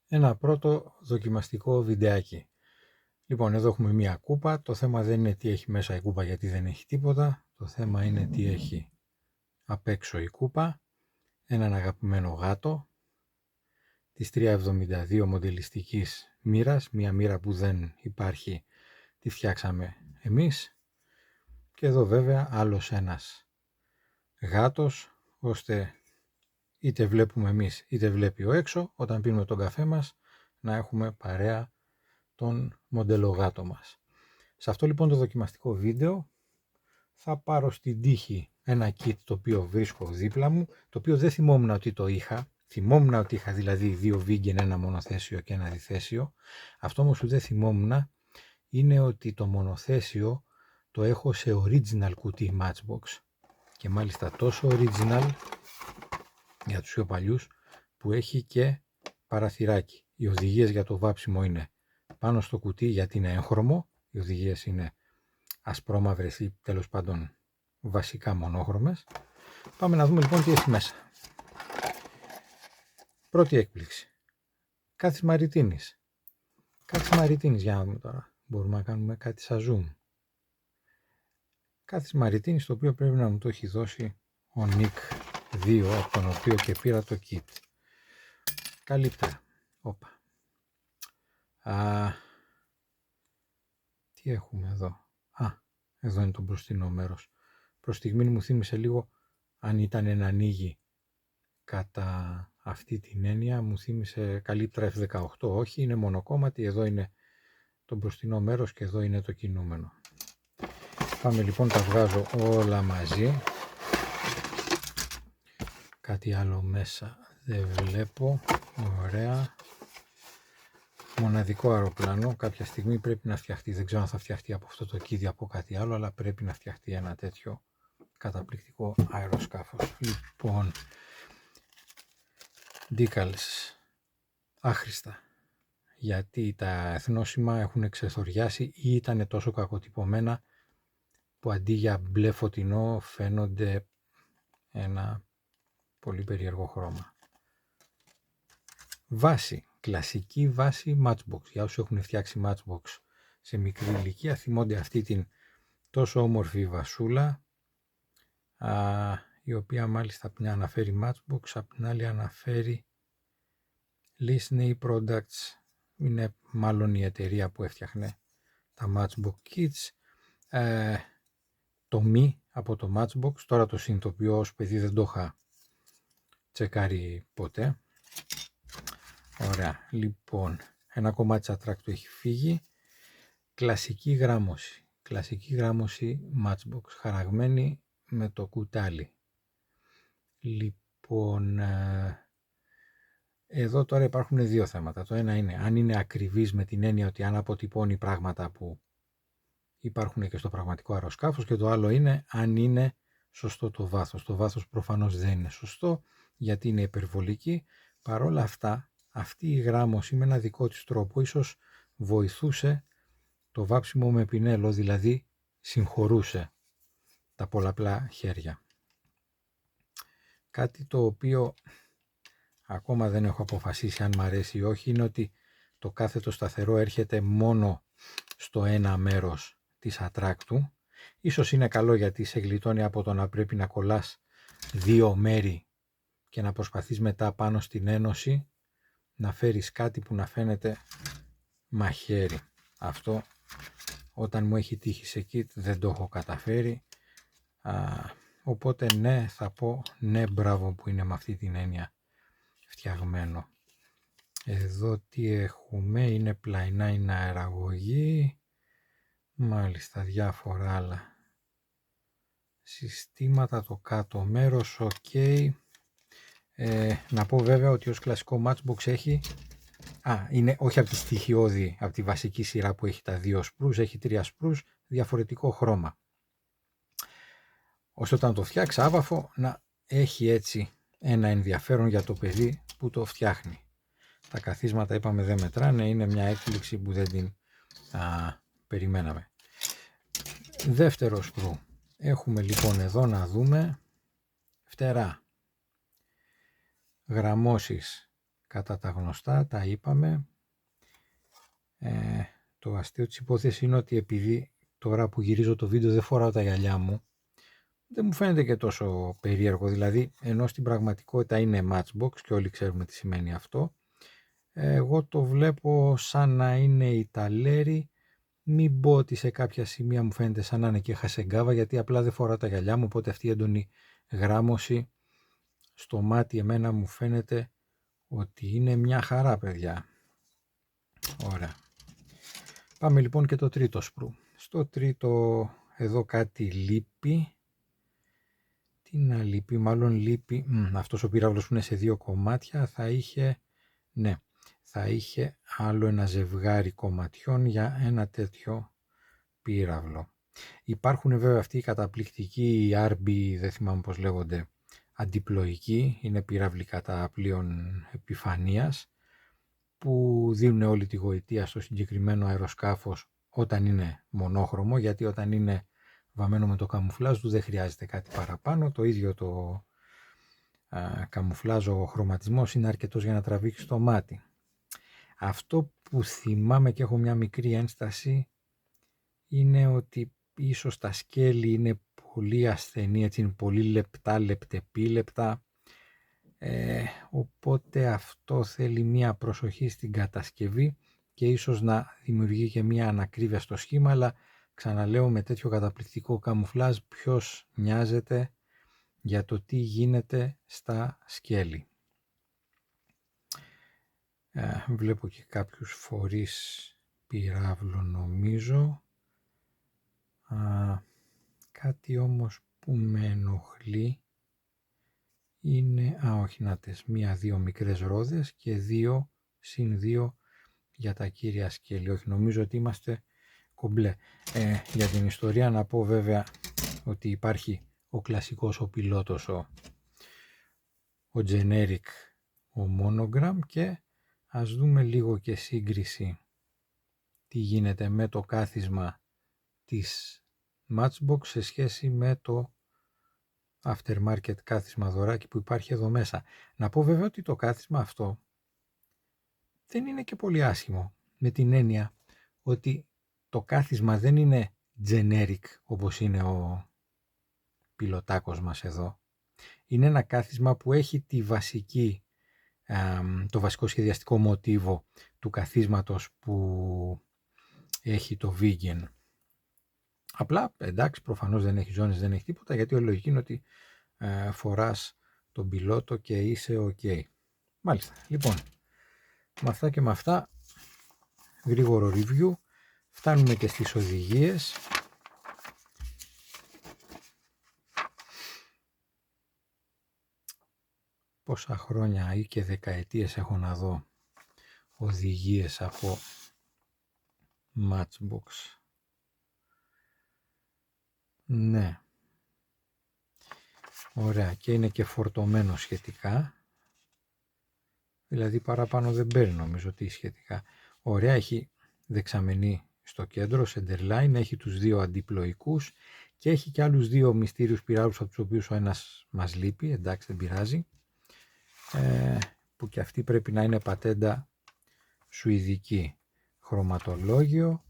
ένα πρώτο δοκιμαστικό βιντεάκι. Λοιπόν, εδώ έχουμε μία κούπα. Το θέμα δεν είναι τι έχει μέσα η κούπα, γιατί δεν έχει τίποτα. Το θέμα είναι τι έχει απ' έξω η κούπα. Έναν αγαπημένο γάτο της 372 μοντελιστικής μοίρας. Μία μοίρα που δεν υπάρχει, τη φτιάξαμε εμείς. Και εδώ βέβαια άλλος ένας γάτος, ώστε είτε βλέπουμε εμείς είτε βλέπει ο έξω, όταν πίνουμε τον καφέ μας, να έχουμε παρέα τον μοντελογάτο μας. Σε αυτό λοιπόν το δοκιμαστικό βίντεο θα πάρω στην τύχη ένα kit το οποίο βρίσκω δίπλα μου, το οποίο δεν θυμόμουν ότι το είχα. Θυμόμουν ότι είχα δηλαδή 2 vegan, ένα μονοθέσιο και ένα διθέσιο. Αυτό όμως που δεν θυμόμουν είναι ότι το μονοθέσιο το έχω σε original κουτί Matchbox, και μάλιστα τόσο original για τους πιο παλιούς που έχει και παραθυράκι. Οι οδηγίες για το βάψιμο είναι πάνω στο κουτί, γιατί είναι έγχρωμο. Οι οδηγίες είναι ασπρόμαυρες ή τέλος πάντων βασικά μονόχρωμες. Πάμε να δούμε λοιπόν τι έχει μέσα. Πρώτη έκπληξη. Κάθης μαριτίνης. Κάθης μαριτίνης, για να δούμε τώρα. Μπορούμε να κάνουμε κάτι σαν zoom. Κάθης μαριτίνης, το οποίο πρέπει να μου το έχει δώσει ο Nick 2, από τον οποίο και πήρα το kit. Καλύπτερα. Όπα. Τι έχουμε εδώ. Εδώ είναι το μπροστινό μέρος. Προς στιγμή μου θύμισε λίγο, αν ήταν να ανοίγει κατά αυτή την έννοια, μου θύμισε καλύπτρα F18. Όχι, είναι μονοκόμματη. Εδώ είναι το μπροστινό μέρος και εδώ είναι το κινούμενο. Πάμε λοιπόν, τα βγάζω όλα μαζί. Κάτι άλλο μέσα δεν βλέπω. Ωραία. Μοναδικό αεροπλάνο. Κάποια στιγμή πρέπει να φτιαχτεί. Δεν ξέρω αν θα φτιαχτεί από αυτό το κίδι από κάτι άλλο, αλλά πρέπει να φτιαχτεί ένα τέτοιο καταπληκτικό αεροσκάφος. Λοιπόν, decals άχρηστα, γιατί τα εθνόσημα έχουν εξεθοριάσει ή ήταν τόσο κακοτυπωμένα που αντί για μπλε φωτεινό φαίνονται ένα πολύ περίεργο χρώμα. Βάση, κλασική βάση Matchbox. Για όσους έχουν φτιάξει Matchbox σε μικρή ηλικία, θυμώνται αυτή την τόσο όμορφη βασούλα, η οποία μάλιστα από μια αναφέρει Matchbox, από την άλλη αναφέρει Listening Products. Είναι μάλλον η εταιρεία που έφτιαχνε τα Matchbox Kids. Το μη από το Matchbox, τώρα το συνειδητοποιώ, ως παιδί δεν το είχα τσεκάρει ποτέ. Ωραία, λοιπόν, ένα κομμάτι της ατράκτου έχει φύγει. Κλασική γράμμωση Matchbox, χαραγμένη με το κουτάλι. Λοιπόν, εδώ τώρα υπάρχουν δύο θέματα. Το ένα είναι αν είναι ακριβής, με την έννοια ότι αν αποτυπώνει πράγματα που υπάρχουν και στο πραγματικό αεροσκάφος, και το άλλο είναι αν είναι σωστό το βάθος. Το βάθος προφανώς δεν είναι σωστό, γιατί είναι υπερβολική. Παρόλα αυτά, αυτή η γράμμωση με ένα δικό της τρόπο ίσως βοηθούσε το βάψιμο με πινέλο, δηλαδή συγχωρούσε τα πολλαπλά χέρια. Κάτι το οποίο ακόμα δεν έχω αποφασίσει αν μ' αρέσει ή όχι, είναι ότι το κάθετο σταθερό έρχεται μόνο στο ένα μέρος της ατράκτου. Ίσως είναι καλό, γιατί σε γλιτώνει από το να πρέπει να κολλάς δύο μέρη και να προσπαθείς μετά πάνω στην ένωση να φέρεις κάτι που να φαίνεται μαχαίρι. Αυτό όταν μου έχει τύχει σε kit δεν το έχω καταφέρει. Οπότε ναι, θα πω ναι, μπράβο που είναι με αυτή την έννοια φτιαγμένο. Εδώ τι έχουμε, είναι πλαϊνά, είναι αεραγωγή, μάλιστα διάφορα άλλα συστήματα, το κάτω μέρος, ok. Να πω βέβαια ότι ως κλασικό Matchbox έχει, είναι όχι από τη στοιχειώδη, από τη βασική σειρά που έχει τα 2 σπρούς, έχει 3 σπρούς, διαφορετικό χρώμα. Ώστε όταν το φτιάξει άβαφο να έχει έτσι ένα ενδιαφέρον για το παιδί που το φτιάχνει. Τα καθίσματα είπαμε δεν μετράνε, είναι μια έκπληξη που δεν την περιμέναμε. Δεύτερο σπρού. Έχουμε λοιπόν εδώ να δούμε φτερά, γραμμώσεις κατά τα γνωστά, τα είπαμε. Το αστείο της υπόθεσης είναι ότι επειδή τώρα που γυρίζω το βίντεο δεν φοράω τα γυαλιά μου, δεν μου φαίνεται και τόσο περίεργο, δηλαδή ενώ στην πραγματικότητα είναι Matchbox και όλοι ξέρουμε τι σημαίνει αυτό, εγώ το βλέπω σαν να είναι Ιταλέρι, μην πω ότι σε κάποια σημεία μου φαίνεται σαν να είναι και Χασεγκάβα, γιατί απλά δεν φοράω τα γυαλιά μου, οπότε αυτή η έντονη γράμμωση στο μάτι εμένα μου φαίνεται ότι είναι μια χαρά, παιδιά. Ωραία. Πάμε λοιπόν και το τρίτο σπρου. Στο τρίτο εδώ κάτι λείπει. Τι να λείπει, μάλλον λείπει, αυτός ο πύραυλος που είναι σε δύο κομμάτια θα είχε, ναι, θα είχε άλλο ένα ζευγάρι κομματιών για ένα τέτοιο πύραυλο. Υπάρχουν βέβαια αυτοί οι καταπληκτικοί RB, δεν θυμάμαι πώς λέγονται, αντιπλοϊκοί, είναι πύραυλοι κατά πλοίων επιφανείας, που δίνουν όλη τη γοητεία στο συγκεκριμένο αεροσκάφος όταν είναι μονόχρωμο, γιατί όταν είναι βαμμένο με το καμουφλάζ του δεν χρειάζεται κάτι παραπάνω. Το ίδιο το καμουφλάζ, ο χρωματισμός είναι αρκετός για να τραβήξει το μάτι. Αυτό που θυμάμαι και έχω μια μικρή ένσταση είναι ότι ίσως τα σκέλη είναι πολύ ασθενή, έτσι είναι πολύ λεπτά, λεπτεπίλεπτα, οπότε αυτό θέλει μια προσοχή στην κατασκευή και ίσως να δημιουργεί και μια ανακρίβεια στο σχήμα, αλλά ξαναλέω, με τέτοιο καταπληκτικό καμουφλάζ ποιος νοιάζεται για το τι γίνεται στα σκέλη. Βλέπω και κάποιους φορείς πυράβλων νομίζω. Κάτι όμως που με ενοχλεί είναι, όχι νάτες, μία-δύο μικρές ρόδες και 2 συν 2 για τα κύρια σκέλη. Όχι, νομίζω ότι είμαστε κομπλέ. Για την ιστορία να πω βέβαια ότι υπάρχει ο κλασικός, ο πιλότος, ο generic, ο monogram, και ας δούμε λίγο και σύγκριση τι γίνεται με το κάθισμα της Matchbox σε σχέση με το aftermarket κάθισμα δωράκι που υπάρχει εδώ μέσα. Να πω βέβαια ότι το κάθισμα αυτό δεν είναι και πολύ άσχημο, με την έννοια ότι το κάθισμα δεν είναι generic όπως είναι ο πιλοτάκος μας εδώ. Είναι ένα κάθισμα που έχει το βασικό σχεδιαστικό μοτίβο του καθίσματος που έχει το Vegan. Απλά, εντάξει, προφανώς δεν έχει ζώνες, δεν έχει τίποτα, γιατί η λογική είναι ότι φοράς τον πιλότο και είσαι ok. Μάλιστα, λοιπόν, με αυτά και με αυτά, γρήγορο review, φτάνουμε και στις οδηγίες. Πόσα χρόνια ή και δεκαετίες έχω να δω οδηγίες από Matchbox. Ναι. Ωραία, και είναι και φορτωμένο σχετικά. Δηλαδή παραπάνω δεν παίρνει, νομίζω ότι σχετικά. Ωραία, έχει δεξαμενή στο κέντρο, centerline, έχει τους δύο αντιπλοϊκούς και έχει και άλλους δύο μυστήριους πυράβλους, από τους οποίους ο ένας μας λείπει, εντάξει, δεν πειράζει, που και αυτή πρέπει να είναι πατέντα σουηδική. Χρωματολόγιο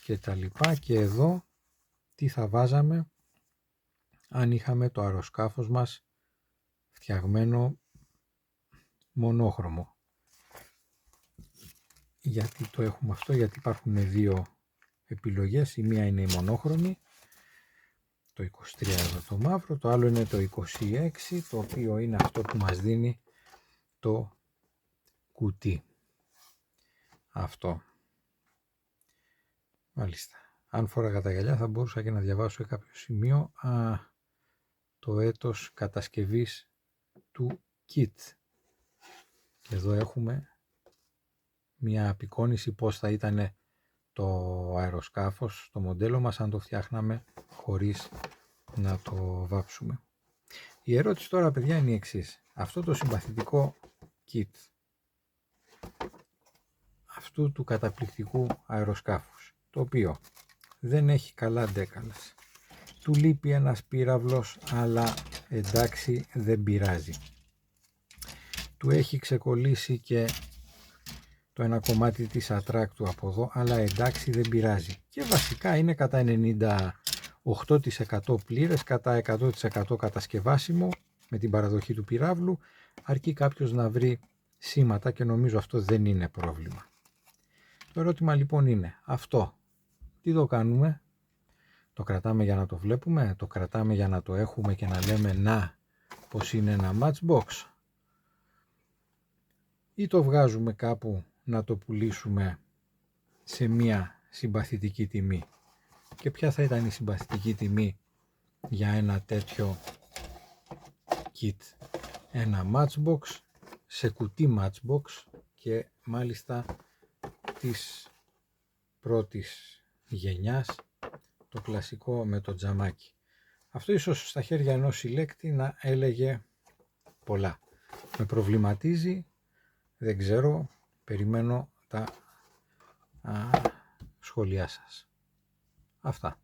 και τα λοιπά. Και εδώ τι θα βάζαμε αν είχαμε το αεροσκάφος μας φτιαγμένο μονόχρωμο. Γιατί το έχουμε αυτό? Γιατί υπάρχουν δύο επιλογές. Η μία είναι η μονόχρωμη, το 23 εδώ το μαύρο, το άλλο είναι το 26, το οποίο είναι αυτό που μας δίνει το κουτί. Αυτό. Μάλιστα. Αν φόραγα τα γυαλιά θα μπορούσα και να διαβάσω σε κάποιο σημείο το έτος κατασκευής του kit. Και εδώ έχουμε μια απεικόνιση πώς θα ήταν το αεροσκάφος, το μοντέλο μας, αν το φτιάχναμε χωρίς να το βάψουμε. Η ερώτηση τώρα, παιδιά, είναι η εξής. Αυτό το συμπαθητικό kit αυτού του καταπληκτικού αεροσκάφους, το οποίο δεν έχει καλά ντέκαλας, του λείπει ένας πύραυλος, αλλά εντάξει, δεν πειράζει. Του έχει ξεκολλήσει και το ένα κομμάτι της ατράκτου από εδώ, αλλά εντάξει, δεν πειράζει. Και βασικά είναι κατά 98% πλήρες, κατά 100% κατασκευάσιμο με την παραδοχή του πυράβλου, αρκεί κάποιος να βρει σήματα και νομίζω αυτό δεν είναι πρόβλημα. Το ερώτημα λοιπόν είναι αυτό. Τι το κάνουμε? Το κρατάμε για να το βλέπουμε, το κρατάμε για να το έχουμε και να λέμε να πως είναι ένα matchbox, ή το βγάζουμε κάπου να το πουλήσουμε σε μια συμπαθητική τιμή? Και ποια θα ήταν η συμπαθητική τιμή για ένα τέτοιο kit? Ένα matchbox σε κουτί matchbox και μάλιστα της πρώτης γενιάς, το κλασικό με το τζαμάκι. Αυτό ίσως στα χέρια ενός συλλέκτη να έλεγε πολλά. Με προβληματίζει, δεν ξέρω, περιμένω τα σχόλιά σας. Αυτά.